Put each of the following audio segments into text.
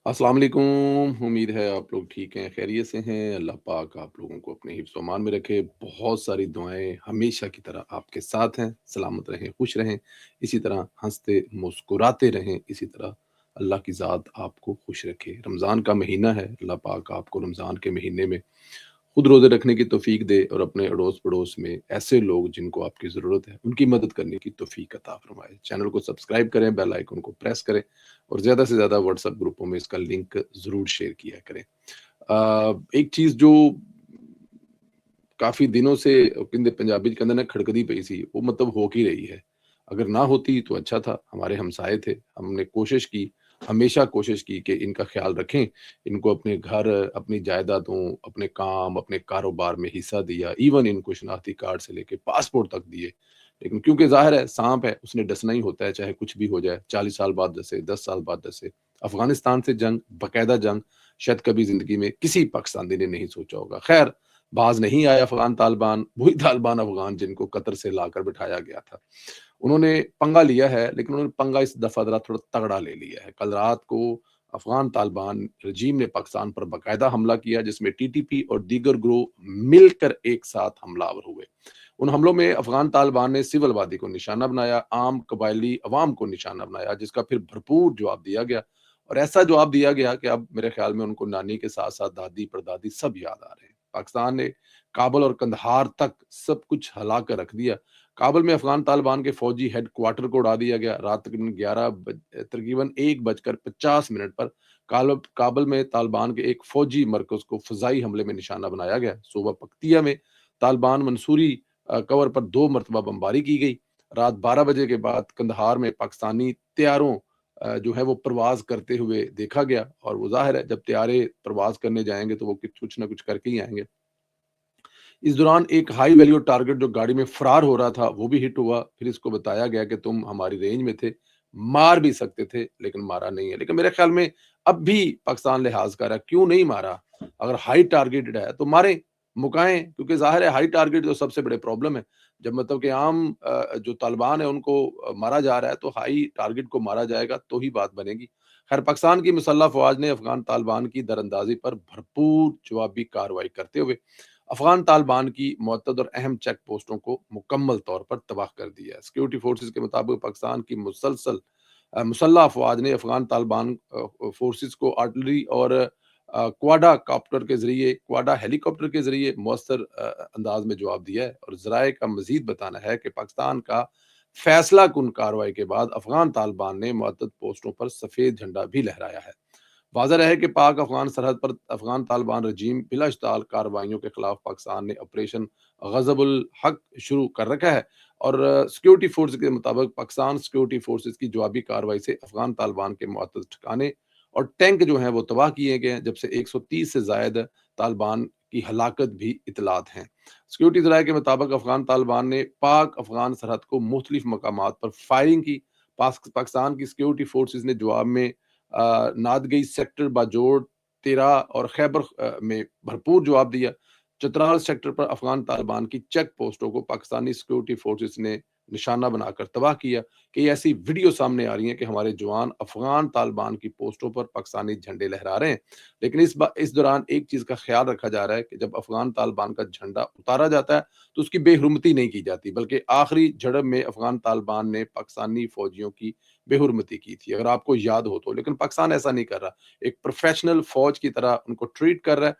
अस्सलाम वालेकुम। उम्मीद है आप लोग ठीक हैं, खैरियत से हैं। अल्लाह पाक आप लोगों को अपने हिफ्ज़ व अमान में रखे। बहुत सारी दुआएँ हमेशा की तरह आपके साथ हैं। सलामत रहें, खुश रहें, इसी तरह हँसते मुस्कुराते रहें, इसी तरह अल्लाह की ज़ात आपको खुश रखे। रमज़ान का महीना है, अल्लाह पाक आपको रमज़ान के महीने में खुद रोज़े रखने की तौफ़ीक दे और अपने अड़ोस-पड़ोस में ऐसे लोग जिनको आपकी ज़रूरत है, उनकी मदद करने की तौफ़ीक अता फ़रमाए। चैनल को सब्सक्राइब करें, बेल आइकन को प्रेस करें और ज़्यादा से ज़्यादा व्हाट्सएप ग्रुपों में इसका लिंक ज़रूर शेयर किया करें। एक चीज़ जो काफ़ी दिनों से कहंदे पंजाबी च कहंदे ना खड़कदी पई सी, वो मतलब हो की रही है। अगर ना होती तो अच्छा था, हमारे हमसाए थे, हमने कोशिश की, हमेशा कोशिश की कि इनका ख़्याल रखें, इनको अपने घर, अपनी जायदादों, अपने काम, अपने कारोबार में हिस्सा दिया, इवन इनको शनाख्ती कार्ड से लेके पासपोर्ट तक दिए। लेकिन क्योंकि ज़ाहिर है साँप है, उसने डसना ही होता है, चाहे कुछ भी हो जाए, 40 साल बाद डसे, 10 साल बाद डसे। अफ़गानिस्तान से जंग, बाकायदा जंग, शायद कभी ज़िंदगी में किसी पाकिस्तानी ने नहीं सोचा होगा। ख़ैर बाज़ नहीं आए अफ़गान तालिबान, वही तालिबान अफ़गान जिनको कतर से लाकर बिठाया गया था। उन्होंने पंगा लिया है, लेकिन उन्होंने पंगा इस दफ़ा ज़रा थोड़ा तगड़ा ले लिया है। कल रात को अफ़गान तालिबान रजीम ने पाकिस्तान पर बाकायदा हमला किया, जिसमें टीटीपी और दीगर गिरोह मिलकर एक साथ हमलावर हुए। उन हमलों में अफ़गान तालिबान ने सिविल आबादी को निशाना बनाया, आम कबायली अवाम को निशाना बनाया, जिसका फिर भरपूर जवाब दिया गया और ऐसा जवाब दिया गया कि अब मेरे ख़्याल में उनको नानी के साथ-साथ दादी-परदादी सब याद आ रहे हैं। पाकिस्तान ने काबुल और कंदहार तक सब कुछ हिला कर रख दिया। काबुल में अफ़गान तालिबान के फ़ौजी हेडक्वार्टर को उड़ा दिया गया। रात तकरीबन 11 तकरीबन 1 बजकर 50 मिनट पर काबुल में तालिबान के एक फ़ौजी मरकज़ को फ़िज़ाई हमले में निशाना बनाया गया। सूबा पक्तिया में तालिबान मंसूरी कवर पर 2 मरतबा बमबारी की गई। रात 12 बजे के बाद कंदहार में पाकिस्तानी तैयारों जो है वो प्रवाज़ करते हुए देखा गया और वो ज़ाहिर है जब तैयारे प्रवाज़ करने जाएँगे तो वो कुछ ना कुछ करके ही आएँगे। इस दौरान एक हाई वैल्यू टारगेट जो गाड़ी में फरार हो रहा था, वो भी हिट हुआ। फिर इसको बताया गया कि तुम हमारी रेंज में थे, मार भी सकते थे, लेकिन मारा नहीं है। लेकिन मेरे ख़्याल में अब भी पाकिस्तान लिहाज़ कर रहा है, क्यों नहीं मारा? अगर हाई टारगेटेड है, तो मारें, मुकाएँ, क्योंकि ज़ाहिर है हाई टारगेट जो सबसे बड़े प्रॉब्लम है। जब मतलब कि आम जो तालिबान है उनको मारा जा रहा है, तो हाई टारगेट को मारा जाएगा, तो ही बात बनेगी। ख़ैर पाकिस्तान की मुसल्लह फ़ौज ने अफ़गान तालिबान की दरअंदाज़ी पर भरपूर जवाबी कार्रवाई करते हुए अफ़गान तालिबान की मुअत्तद और अहम चेक पोस्टों को मुकम्मल तौर पर तबाह कर दिया है। सिक्योरिटी फोर्सेस के मुताबिक पाकिस्तान की मुसल्लह अफ़वाज ने अफ़गान तालिबान फोर्सेस को आर्टिलरी और क्वाडा हेलीकॉप्टर के ज़रिए मौसर अंदाज़ में जवाब दिया है और ज़राए का मज़ीद बताना है कि पाकिस्तान का फैसला कुन कार्रवाई के बाद अफ़गान तालिबान ने मुअत्तद पोस्टों पर सफ़ेद झंडा भी लहराया है। वाज़ेह रहे कि पाक अफ़गान सरहद पर अफ़गान तालिबान रजीम बिलाश्ताल कार्रवाइयों के खिलाफ पाकिस्तान ने ऑपरेशन ग़ज़ब-उल हक़ शुरू कर रखा है और सिक्योरिटी फोर्स के मुताबिक पाकिस्तान सिक्योरिटी फोर्सेस की जवाबी कार्रवाई से अफ़गान तालिबान के मुअत्तद ठिकाने और टैंक जो हैं वो तबाह किए गए हैं, जब से 130 से ज़ायद तालिबान की हलाकत भी इत्तलात हैं। सिक्योरिटी ज़राए के मुताबिक अफ़गान तालिबान ने पाक अफ़गान सरहद को मुख्तलिफ मकामात पर फायरिंग की। पाकिस्तान की सिक्योरिटी फोर्सेस ने जवाब में नादगई सेक्टर, बाजोड़, तेरा और खैबर में भरपूर जवाब दिया। चतराल सेक्टर पर अफ़गान तालिबान की चेक पोस्टों को पाकिस्तानी सिक्योरिटी फोर्सेस ने निशाना बनाकर तबाह किया। कई ऐसी वीडियो सामने आ रही हैं कि हमारे जवान अफ़गान तालिबान की पोस्टों पर पाकिस्तानी झंडे लहरा रहे हैं। लेकिन इस दौरान एक चीज़ का ख़्याल रखा जा रहा है कि जब अफ़गान तालिबान का झंडा उतारा जाता है, तो उसकी बेहुरमती नहीं की जाती, बल्कि आखिरी झड़प में अफ़गान तालिबान ने पाकिस्तानी फ़ौजियों की बेहुरमती की थी, अगर आपको याद हो तो। लेकिन पाकिस्तान ऐसा नहीं कर रहा। एक प्रोफ़ेशनल फ़ौज की तरह उनको ट्रीट कर रहा है।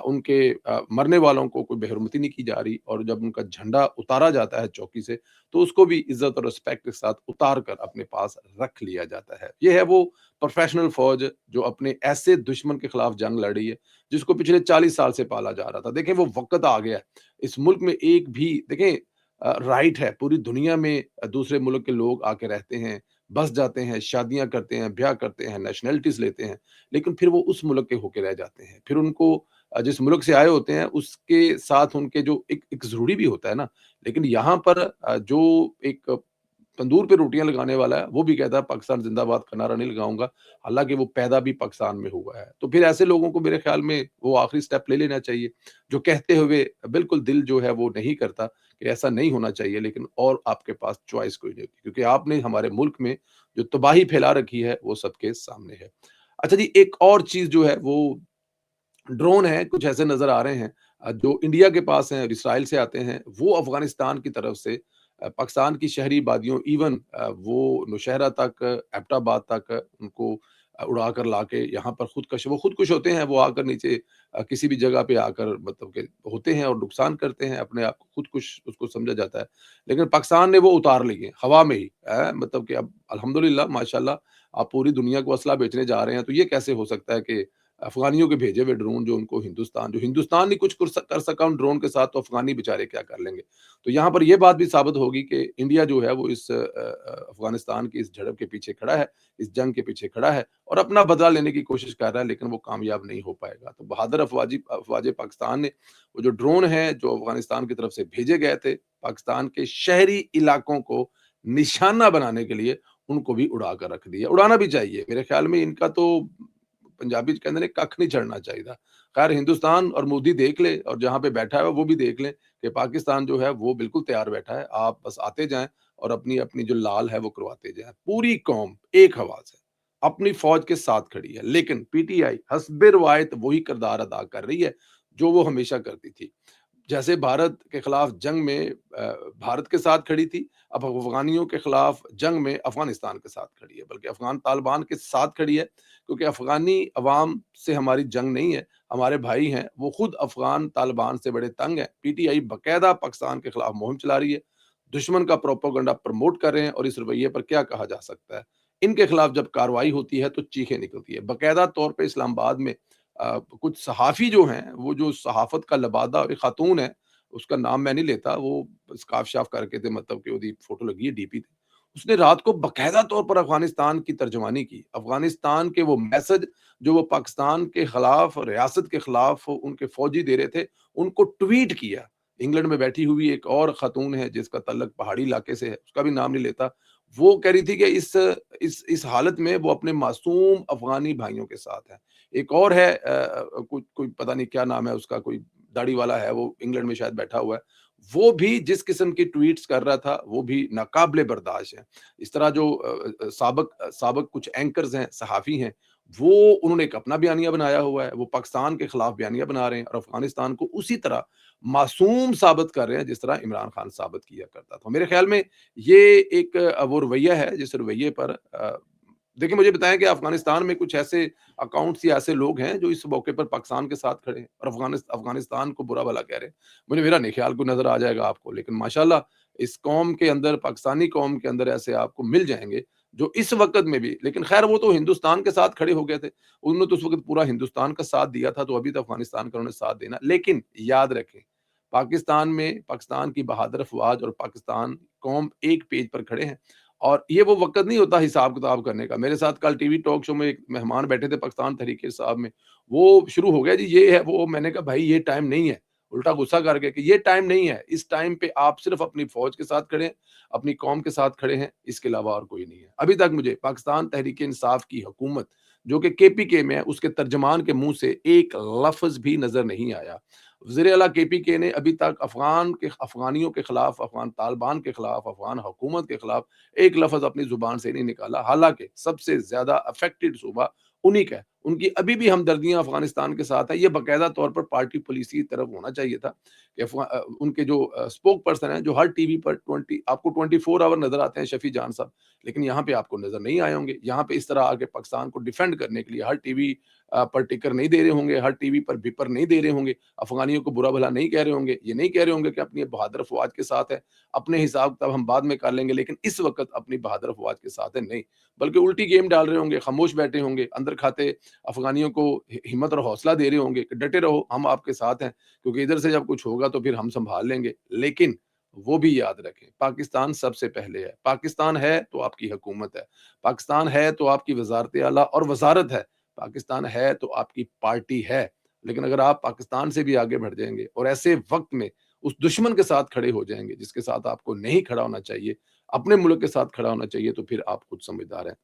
उनके मरने वालों को कोई बेहुरमती नहीं की जा रही और जब उनका झंडा उतारा जाता है चौकी से, तो उसको भी इज़्ज़त और रिस्पेक्ट के साथ उतार कर अपने पास रख लिया जाता है। ये है वो प्रोफ़ेशनल फ़ौज जो अपने ऐसे दुश्मन के खिलाफ जंग लड़ी है, जिसको पिछले 40 साल से पाला जा रहा था। देखें वो वक़्त आ गया है। इस मुल्क में एक भी देखें राइट है, पूरी दुनिया में दूसरे मुल्क के लोग आके रहते हैं, बस जाते हैं, शादियाँ करते हैं, ब्याह करते हैं, नेशनैलिटीज़ लेते हैं, लेकिन फिर वो उस मुल्क के होके रह जाते हैं। फिर उनको जिस मुल्क से आए होते हैं, उसके साथ उनके जो एक एक ज़रूरी भी होता है ना, लेकिन यहाँ पर जो एक तंदूर पे रोटियाँ लगाने वाला है, वो भी कहता है पाकिस्तान ज़िंदाबाद का नारा नहीं लगाऊँगा, हालाँकि वो पैदा भी पाकिस्तान में हुआ है। तो फिर ऐसे लोगों को मेरे ख़्याल में वो आखिरी स्टेप ले लेना चाहिए, जो कहते हुए बिल्कुल दिल जो है वो नहीं करता कि ऐसा नहीं होना चाहिए, लेकिन और आपके पास चॉइस कोई नहीं होती, क्योंकि आपने हमारे मुल्क में जो तबाही फैला रखी है, वो सबके सामने है। अच्छा जी, एक और चीज़ जो है वो ड्रोन है, कुछ ऐसे नज़र आ रहे हैं जो इंडिया के पास हैं, इसराइल से आते हैं, वो अफ़गानिस्तान की तरफ से पाकिस्तान की शहरी वादियों इवन वो नौशहरा तक, एबटाबाद तक उनको उड़ा कर लाके यहाँ पर खुदकश वो खुदकुश होते हैं, वो आकर नीचे किसी भी जगह पे आकर मतलब के होते हैं और नुकसान करते हैं, अपने आप को खुदकुश उसको समझा जाता है। लेकिन पाकिस्तान ने वो उतार लिए हवा में ही मतलब कि अब अल्हम्दुलिल्लाह माशाअल्लाह आप पूरी दुनिया को असला बेचने जा रहे हैं, तो ये कैसे हो सकता है कि अफ़गानियों के भेजे हुए ड्रोन जो हिंदुस्तान नहीं कुछ कर सका उन ड्रोन के साथ, तो अफ़गानी बेचारे क्या कर लेंगे? तो यहाँ पर ये बात भी साबित होगी कि इंडिया जो है वो इस अफ़गानिस्तान की इस झड़प के पीछे खड़ा है, इस जंग के पीछे खड़ा है और अपना बदला लेने की कोशिश कर रहा है, लेकिन वो कामयाब नहीं हो पाएगा। तो बहादुर अफ़वाज पाकिस्तान ने वो जो ड्रोन हैं, जो अफ़गानिस्तान की तरफ से भेजे गए थे, पाकिस्तान के शहरी इलाकों को निशाना बनाने के लिए उनको भी उड़ा कर रख दिया। उड़ाना भी चाहिए, मेरे ख़्याल में इनका तो पंजाबी च कहंदे ने कख नहीं चढ़ना चाहिदा। ख़ैर हिंदुस्तान और मोदी देख ले और जहाँ पे बैठा है वो भी देख लें कि पाकिस्तान जो है वो बिल्कुल तैयार बैठा है। आप बस आते जाएँ और अपनी-अपनी जो लाल है वो करवाते जाएँ। पूरी कौम एक आवाज़ है, अपनी फ़ौज के साथ खड़ी है। लेकिन पीटीआई हस्बे रिवायत वही किरदार अदा कर रही है, जो वो हमेशा करती थी। जैसे भारत के खिलाफ जंग में भारत के साथ खड़ी थी, अब अफ़गानियों के खिलाफ जंग में अफ़गानिस्तान के साथ खड़ी है, बल्कि अफ़गान तालिबान के साथ खड़ी है, क्योंकि अफ़गानी अवाम से हमारी जंग नहीं है, हमारे भाई हैं, वो खुद अफ़गान तालिबान से बड़े तंग हैं। पीटीआई बाकायदा पाकिस्तान के खिलाफ मुहिम चला रही है, दुश्मन का प्रोपेगेंडा प्रमोट कर रहे हैं और इस रवैये पर क्या कहा जा सकता है? इनके खिलाफ जब कार्रवाई होती है, तो चीखें निकलती है। बाकायदा तौर पे इस्लामाबाद में कुछ सहाफ़ी जो हैं, वो जो सहाफ़त का लबादा एक खातून है, उसका नाम मैं नहीं लेता, वो स्कार्फ़-शार्फ़ करके ते मतलब कि ओदी फ़ोटो लगी है डीपी ते। उसने रात को बाकायदा तौर पर अफ़गानिस्तान की तर्जुमानी की। अफ़गानिस्तान के वो मैसेज जो वो पाकिस्तान के खिलाफ, रियासत के खिलाफ उनके फ़ौजी दे रहे थे, उनको ट्वीट किया। इंग्लैंड में बैठी हुई एक और खातून है जिसका ताल्लुक पहाड़ी इलाके से है, उसका भी नाम नहीं लेता। वो कह रही थी कि इस हालत में वो अपने मासूम अफ़गानी भाइयों के साथ है। एक और है कोई कोई पता नहीं क्या नाम है उसका, कोई दाढ़ी वाला है, वो इंग्लैंड में शायद बैठा हुआ है। वो भी जिस किस्म की ट्वीट्स कर रहा था, वो भी नाकाबिले बर्दाश्त है। इस तरह जो साबक कुछ एंकर्स हैं, सहाफ़ी हैं, वो उन्होंने एक अपना बयानिया बनाया हुआ है, वो पाकिस्तान के खिलाफ बयानिया बना रहे हैं और अफ़गानिस्तान को उसी तरह मासूम साबित कर रहे हैं, जिस तरह इमरान खान साबित किया करता था। मेरे ख़्याल में ये एक वो रवैया है, जिस रवैये पर देखिए मुझे बताएँ कि अफ़गानिस्तान में कुछ ऐसे अकाउंट्स या ऐसे लोग हैं जो इस मौके पर पाकिस्तान के साथ खड़े हैं और अफ़गानिस्तान को बुरा-भला कह रहे हैं। मेरा नहीं ख़्याल कोई नज़र आ जाएगा आपको, लेकिन माशाअल्लाह इस कौम के अंदर, पाकिस्तानी कौम के अंदर ऐसे आपको मिल जाएँगे, जो इस वक़्त में भी लेकिन ख़ैर वो तो हिंदुस्तान के साथ खड़े हो गए थे। उन्होंने तो उस वक़्त पूरा हिंदुस्तान का साथ दिया था, तो अभी तो अफ़गानिस्तान का उन्होंने साथ देना। लेकिन याद रखें, पाकिस्तान में पाकिस्तान की बहादुर अफ़वाज और पाकिस्तान कौम एक पेज पर खड़े हैं। और ये वो वक़्त नहीं होता हिसाब-किताब करने का। मेरे साथ कल टीवी टॉक शो में एक मेहमान बैठे थे पाकिस्तान तहरीक साहब में, वो शुरू हो गया जी ये है, वो मैंने कहा भाई ये टाइम नहीं है। उल्टा गुस्सा कर गए कि ये टाइम नहीं है, इस टाइम पे आप सिर्फ़ अपनी फ़ौज के साथ खड़े हैं, अपनी कौम के साथ खड़े हैं, इसके अलावा और कोई नहीं है। अभी तक मुझे पाकिस्तान तहरीक इंसाफ की हुकूमत जो कि केपीके में है, उसके तर्जुमान के मुँह से एक लफ़्ज़ भी नज़र नहीं आया। वज़ीर आला केपीके ने अभी तक अफ़गानियों के खिलाफ, अफ़गान तालिबान के खिलाफ, अफ़गान हुकूमत के खिलाफ एक लफ़्ज़ अपनी ज़ुबान से नहीं निकाला। हालाँकि सबसे ज़्यादा अफ़ेक्टेड सूबा उन्हीं का है। उनकी अभी भी हमदर्दियाँ अफ़गानिस्तान के साथ है। ये बाकायदा तौर पर पार्टी पॉलिसी की तरफ होना चाहिए था कि उनके जो स्पोक पर्सन हैं, जो हर टीवी पर 24 आवर नज़र आते हैं शफ़ी जान साहब, लेकिन यहाँ पे आपको नज़र नहीं आए होंगे। यहाँ पे इस तरह आके पाकिस्तान को डिफेंड करने के लिए हर टीवी पर टिकर नहीं दे रहे होंगे, हर टीवी पर विपर नहीं दे रहे होंगे, अफ़गानियों को बुरा-भला नहीं कह रहे होंगे, ये नहीं कह रहे होंगे कि अपनी बहादुर अफ़वाज के साथ है, अपने हिसाब-किताब हम बाद में कर लेंगे, लेकिन इस वक़्त अपनी बहादुर अफ़वाज के साथ है, नहीं। बल्कि उल्टी गेम डाल रहे होंगे, खामोश बैठे होंगे, अंदर खाते अफ़गानियों को हिम्मत और हौसला दे रहे होंगे कि डटे रहो, हम आपके साथ हैं, क्योंकि इधर से जब कुछ होगा तो फिर हम सँभाल लेंगे। लेकिन वो भी याद रखें, पाकिस्तान सबसे पहले है। पाकिस्तान है तो आपकी हुकूमत है, पाकिस्तान है तो आपकी वज़ारत आला और वज़ारत है, पाकिस्तान है तो आपकी पार्टी है। लेकिन अगर आप पाकिस्तान से भी आगे बढ़ जाएँगे और ऐसे वक़्त में उस दुश्मन के साथ खड़े हो जाएँगे, जिसके साथ आपको नहीं खड़ा होना चाहिए, अपने मुल्क के साथ खड़ा होना चाहिए, तो फिर आप खुद समझदार हैं।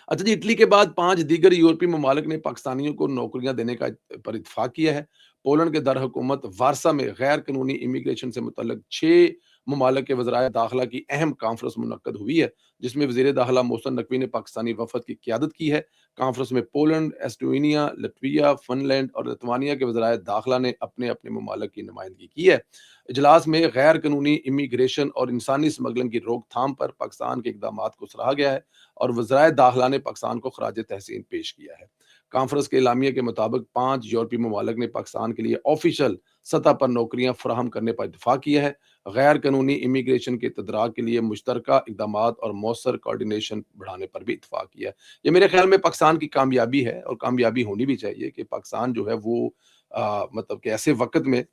अच्छा जी, इटली के बाद 5 दीगर यूरोपीय ममालिक ने पाकिस्तानियों को नौकरियाँ देने का पर इत्तेफ़ाक किया है। पोलैंड के दारहुकूमत वारसा में गैर कानूनी इमिग्रेशन से मुतल्लिक 6 ममालिक के वज़राए दाखिला की अहम कॉन्फ्रेंस मुनक्कद हुई है, जिसमें वज़ीर दाखिला मोहसिन नकवी ने पाकिस्तानी वफ़द की क़यादत की है। कॉन्फ्रेंस में पोलैंड, एस्टोनिया, लतविया, फ़िनलैंड और लिथुआनिया के वज़राए दाखिला ने अपने-अपने ममालिक की नुमाइंदगी की है। इजलास में गैर कानूनी इमिग्रेशन और इंसानी स्मगलिंग की रोकथाम पर पाकिस्तान के इक़दामात को सराहा गया है और वज़राए दाखिला ने पाकिस्तान को खराज तहसीन पेश किया है। कॉन्फ्रेंस के एलामिया के मुताबिक 5 यूरोपीय ममालिक ने पाकिस्तान के लिए ऑफ़िशियल सतह पर नौकरियां फराहम करने पर इत्तेफ़ाक किया है। गैर कानूनी इमिग्रेशन के तदराक के लिए मुश्तरका इक़दामात और मौसर कोऑर्डिनेशन बढ़ाने पर भी इत्तेफ़ाक किया है। ये मेरे ख़्याल में पाकिस्तान की कामयाबी है और कामयाबी होनी भी चाहिए कि पाकिस्तान जो है वो मतलब कि ऐसे वक़्त में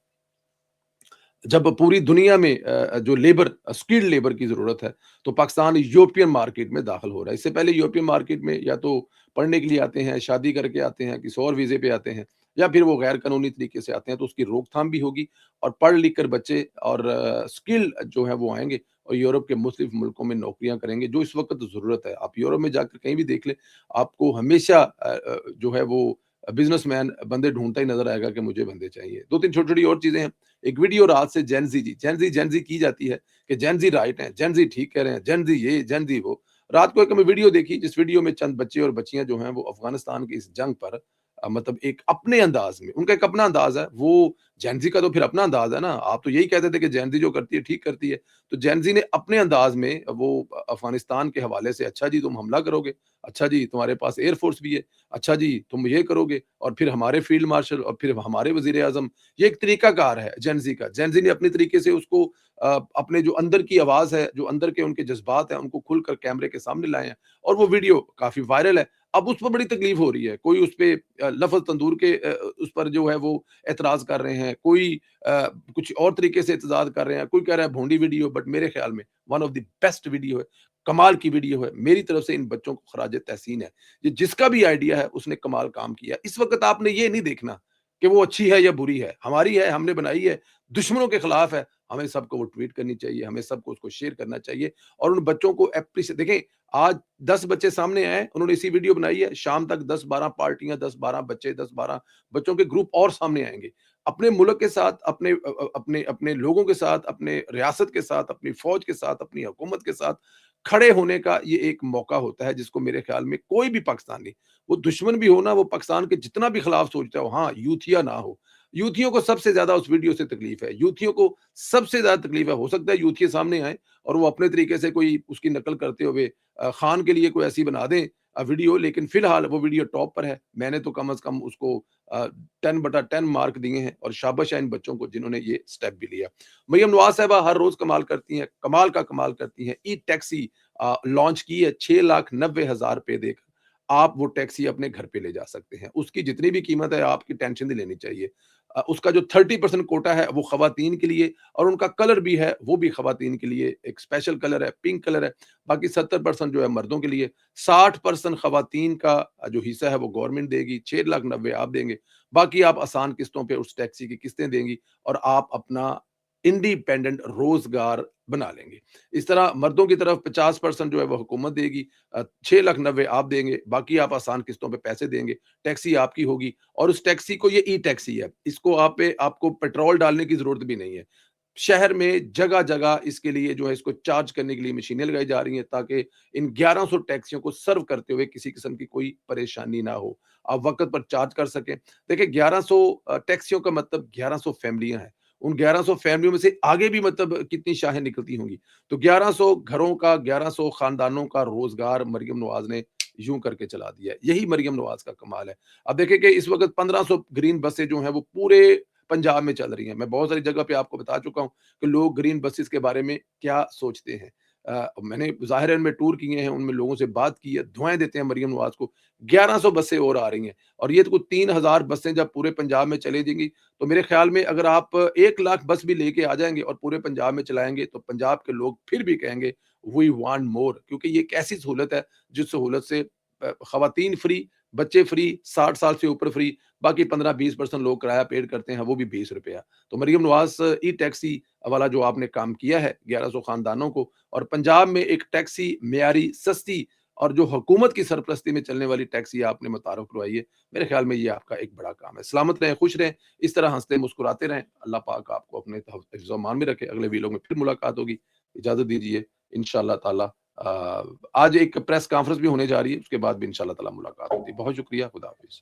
जब पूरी दुनिया में जो स्किल्ड लेबर की ज़रूरत है, तो पाकिस्तान यूरोपियन मार्केट में दाखिल हो रहा है। इससे पहले यूरोपियन मार्केट में या तो पढ़ने के लिए आते हैं, शादी करके आते हैं, किसी और वीज़े पे आते हैं या फिर वो गैर कानूनी तरीके से आते हैं, तो उसकी रोकथाम भी होगी और पढ़ लिख कर बच्चे और स्किल जो है वो आएँगे और यूरोप के मुख्तलिफ मुल्कों में नौकरियाँ करेंगे, जो इस वक़्त ज़रूरत है। आप यूरोप में जाकर कहीं भी देख लें, आपको हमेशा जो है वो बिज़नेसमैन बंदे ढूँढता ही नज़र आएगा कि मुझे बंदे चाहिए। 2-3 छोटी-छोटी और चीज़ें हैं। एक वीडियो रात से जेन ज़ी की जाती है कि जेन ज़ी राइट हैं, जेन ज़ी ठीक कह रहे हैं, जेन ज़ी ये, जेन ज़ी वो। रात को एक मैं वीडियो देखी जिस वीडियो में चंद बच्चे और बच्चियाँ जो हैं वो अफ़गानिस्तान की इस जंग पर मतलब एक अपने अंदाज़ में उनका एक अपना अंदाज़ है, वो जेन ज़ी का तो फिर अपना अंदाज़ है ना। आप तो यही कहते थे कि जेन ज़ी जो करती है ठीक करती है। तो जेन ज़ी ने अपने अंदाज़ में वो अफ़गानिस्तान के हवाले से अच्छा जी तुम हमला करोगे, अच्छा जी तुम्हारे पास एयर फ़ोर्स भी है, अच्छा जी तुम ये करोगे और फिर हमारे फ़ील्ड मार्शल और फिर हमारे वज़ीर-ए-आज़म ये एक तरीकाकार है जेन ज़ी का। जेन ज़ी ने अपने तरीके से उसको अपने जो अंदर की आवाज़ है, जो अंदर के उनके जज़्बात हैं, उनको खुलकर कैमरे के सामने लाए हैं और वो वीडियो काफ़ी वायरल है। अब उस पर बड़ी तकलीफ़ हो रही है। कोई उस पे लफ़्ज़ तंदूर के उस पर जो है वो एतराज़ कर रहे हैं, कोई कुछ और तरीके से एतज़ाज़ कर रहे हैं, कोई कह रहा है भोंडी वीडियो बट मेरे ख़्याल में one of the best video है, कमाल की वीडियो है। मेरी तरफ से इन बच्चों को ख़राज तहसीन है। ये जिसका भी आइडिया है उसने कमाल काम किया। इस वक़्त आपने ये नहीं देखना कि वो अच्छी है या बुरी है, हमारी है, हमने बनाई है, दुश्मनों के खिलाफ है, हमें सबको वो ट्वीट करनी चाहिए, हमें सबको उसको शेयर करना चाहिए और उन बच्चों को एप्रिशिएट देखें, आज 10 बच्चे सामने आए, उन्होंने इसी वीडियो बनाई है, शाम तक 10-12 पार्टियाँ, 10-12 बच्चे, 10-12 बच्चों के ग्रुप और सामने आएँगे। अपने मुल्क के साथ, अपने अपने लोगों के साथ, अपने रियासत के साथ, अपनी फ़ौज के साथ, अपनी हुकूमत के साथ खड़े होने का ये एक मौका होता है, जिसको मेरे ख़्याल में कोई भी पाकिस्तानी वो दुश्मन भी हो ना, वो पाकिस्तान के जितना भी खिलाफ सोचता हो, हाँ, यूथिया ना हो। यूथियों को सबसे ज़्यादा उस वीडियो से तकलीफ़ है। यूथियों को सबसे ज़्यादा तकलीफ़ है। हो सकता है यूथिया सामने आएँ और वो अपने तरीके से कोई उसकी नकल करते हुए खान के लिए कोई ऐसी बना दें वीडियो, लेकिन फ़िलहाल वो वीडियो टॉप पर है। मैंने तो कम से कम उसको 10/10 मार्क दिए हैं और शाबाश है इन बच्चों को जिन्होंने ये स्टेप भी लिया। मरियम नवाज़ साहिबा हर रोज़ कमाल करती हैं, कमाल का कमाल करती हैं। ई टैक्सी लॉन्च की है 6,90,000 रुपए देकर। आप वो टैक्सी अपने घर पे ले जा सकते हैं। उसकी जितनी भी कीमत है आपकी टेंशन नहीं लेनी चाहिए। उसका जो 30% कोटा है वो ख़वातीन के लिए और उनका कलर भी है, वो भी ख़वातीन के लिए एक स्पेशल कलर है, पिंक कलर है। बाकी 70% जो है मर्दों के लिए, 60% ख़वातीन का जो हिस्सा है वो गवर्नमेंट देगी, 6,90,000 आप देंगे। बाकी आप आसान किस्तों पे उस टैक्सी की किस्तें देंगी और आप अपना इंडिपेंडेंट रोज़गार बना लेंगे। इस तरह मर्दों की तरफ 50% जो है वो हुकूमत देगी, 6,90,000 आप देंगे, बाकी आप आसान किस्तों पे पैसे देंगे, टैक्सी आपकी होगी और उस टैक्सी को ये ई-टैक्सी है। इसको आपको पेट्रोल डालने की ज़रूरत भी नहीं है। शहर में जगह-जगह इसके लिए जो है इसको चार्ज करने के लिए मशीनें लगाई जा रही हैं ताकि इन 1100 टैक्सियों को सर्व करते हुए किसी किस्म की कोई परेशानी ना हो। आप वक़्त पर चार्ज कर सकें। देखिए 1100 टैक्सियों का मतलब 1100 फैमिलियाँ हैं। उन 1100 फैमिलियों में से आगे भी मतलब कितनी शाखें निकलती होंगी। तो 1100 घरों का, 1100 खानदानों का रोज़गार मरियम नवाज़ ने यूँ करके चला दिया है। यही मरियम नवाज़ का कमाल है। अब देखिए कि इस वक़्त 1500 ग्रीन बसें जो हैं वो पूरे पंजाब में चल रही हैं। मैं बहुत सारी जगह पे आपको बता चुका हूँ कि लोग ग्रीन बसेस के बारे में क्या सोचते हैं। मैंने ज़ाहिरन में टूर किए हैं, उनमें लोगों से बात की है, दुआएँ देते हैं मरियम नवाज़ को। 1100 बसें और आ रही हैं और ये तो कुछ 3000 बसें जब पूरे पंजाब में चले जाएँगी, तो मेरे ख़्याल में अगर आप 1 लाख बस भी लेके आ जाएँगे और पूरे पंजाब में चलाएँगे, तो पंजाब के लोग फिर भी कहेंगे वी वांट मोर, क्योंकि ये एक ऐसी सहूलत है, जिस सहूलत से ख़वातीन फ्री, बच्चे फ्री, 60 साल से ऊपर फ्री, बाकी 15-20% लोग किराया पेड करते हैं, वो भी ₹20। तो मरियम नवाज़ ई टैक्सी वाला जो आपने काम किया है 1100 खानदानों को और पंजाब में एक टैक्सी, मियारी, सस्ती और जो हुकूमत की सरपरस्ती में चलने वाली टैक्सी आपने मुतारफ़ करवाई है, मेरे ख़्याल में ये आपका एक बड़ा काम है। सलामत रहें, खुश रहें, इस तरह हँसते मुस्कुराते रहें। अल्लाह पाक आपको अपने हिफ्ज़-ओ-अमान में रखे। अगले वीडियो में फिर मुलाकात होगी। इजाज़त दीजिए, इंशाअल्लाह ताला आज एक प्रेस कॉन्फ्रेंस भी होने जा रही है, उसके बाद भी इंशाअल्लाह ताला मुलाकात होगी। बहुत शुक्रिया, खुदा हाफ़िज़।